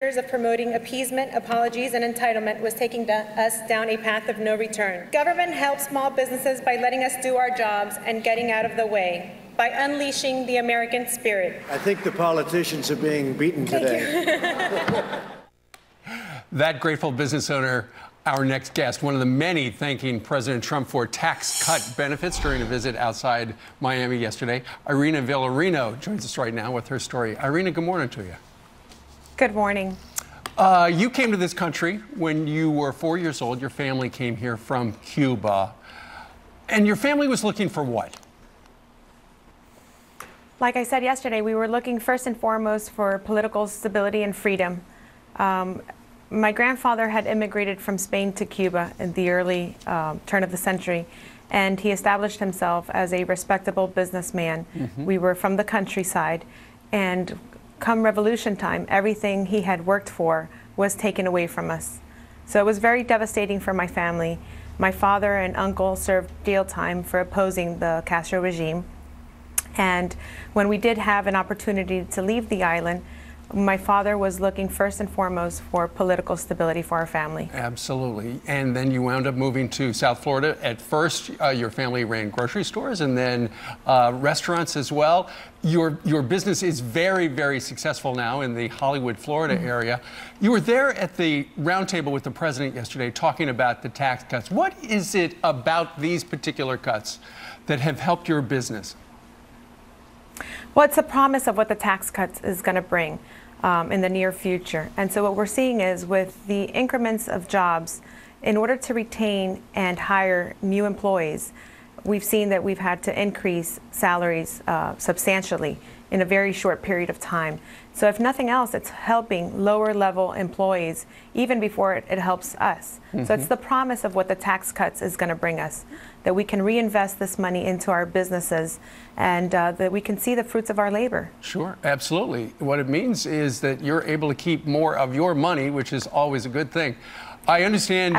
Years of promoting appeasement, apologies, and entitlement was taking us down a path of no return. Government helps small businesses by letting us do our jobs and getting out of the way, by unleashing the American spirit. I think the politicians are being beaten today. That grateful business owner, our next guest, one of the many thanking President Trump for tax cut benefits during a visit outside Miami yesterday. Irina Vilarino joins us right now with her story. Irina, good morning to you. Good morning. You came to this country when you were 4 years old. Your family came here from Cuba. And your family was looking for what? Like I said yesterday, we were looking first and foremost for political stability and freedom. My grandfather had immigrated from Spain to Cuba in the early turn of the century, and he established himself as a respectable businessman. We were from the countryside, and come revolution time, everything he had worked for was taken away from us. So it was very devastating for my family. My father and uncle served jail time for opposing the Castro regime. And when we did have an opportunity to leave the island, my father was looking first and foremost for political stability for our family. Absolutely. And then you wound up moving to South Florida. At first, your family ran grocery stores and then restaurants as well. Your business is very, very successful now in the Hollywood, Florida area. You were there at the roundtable with the president yesterday talking about the tax cuts. What is it about these particular cuts that have helped your business? Well, it's a promise of what the tax cuts is going to bring in the near future. And so what we're seeing is with the increments of jobs, in order to retain and hire new employees, we've seen that we've had to increase salaries substantially in a very short period of time. So if nothing else, it's helping lower level employees even before it helps us. So it's the promise of what the tax cuts is going to bring us, that we can reinvest this money into our businesses and that we can see the fruits of our labor. Sure, absolutely. What it means is that you're able to keep more of your money, which is always a good thing. I understand,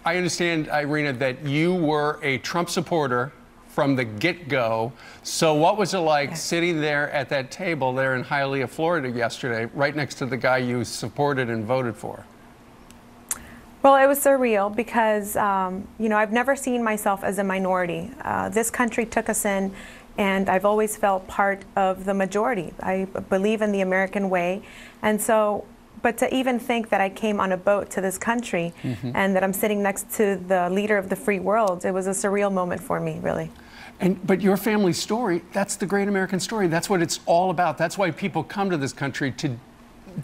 Irina, that you were a Trump supporter from the get-go. So what was it like sitting there at that table there in Hialeah, Florida yesterday, right next to the guy you supported and voted for? Well, it was surreal because, you know, I've never seen myself as a minority. This country took us in, and I've always felt part of the majority. I believe in the American way. And so, but to even think that I came on a boat to this country and that I'm sitting next to the leader of the free world, it was a surreal moment for me, really. But your family's story, that's the great American story. That's what it's all about. That's why people come to this country,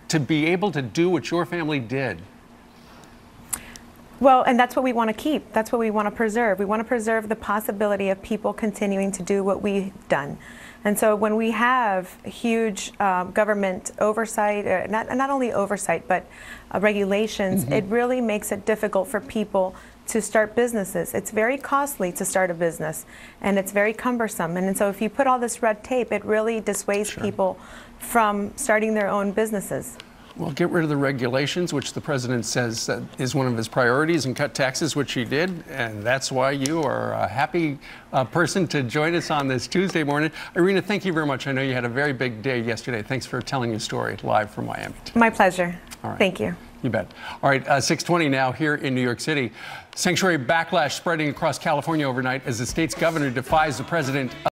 to be able to do what your family did. Well, and that's what we want to keep. That's what we want to preserve. We want to preserve the possibility of people continuing to do what we've done. And so when we have huge government oversight, not only oversight, but regulations, it really makes it difficult for people to start businesses. It's very costly to start a business, and it's very cumbersome. And so if you put all this red tape, it really dissuades people from starting their own businesses. Well, get rid of the regulations, which the president says is one of his priorities, and cut taxes, which he did. And that's why you are a happy person to join us on this Tuesday morning. Irina, thank you very much. I know you had a very big day yesterday. Thanks for telling your story live from Miami. My pleasure. All right. Thank you. You bet. All right, 6:20 now here in New York City. Sanctuary backlash spreading across California overnight as the state's governor defies the president.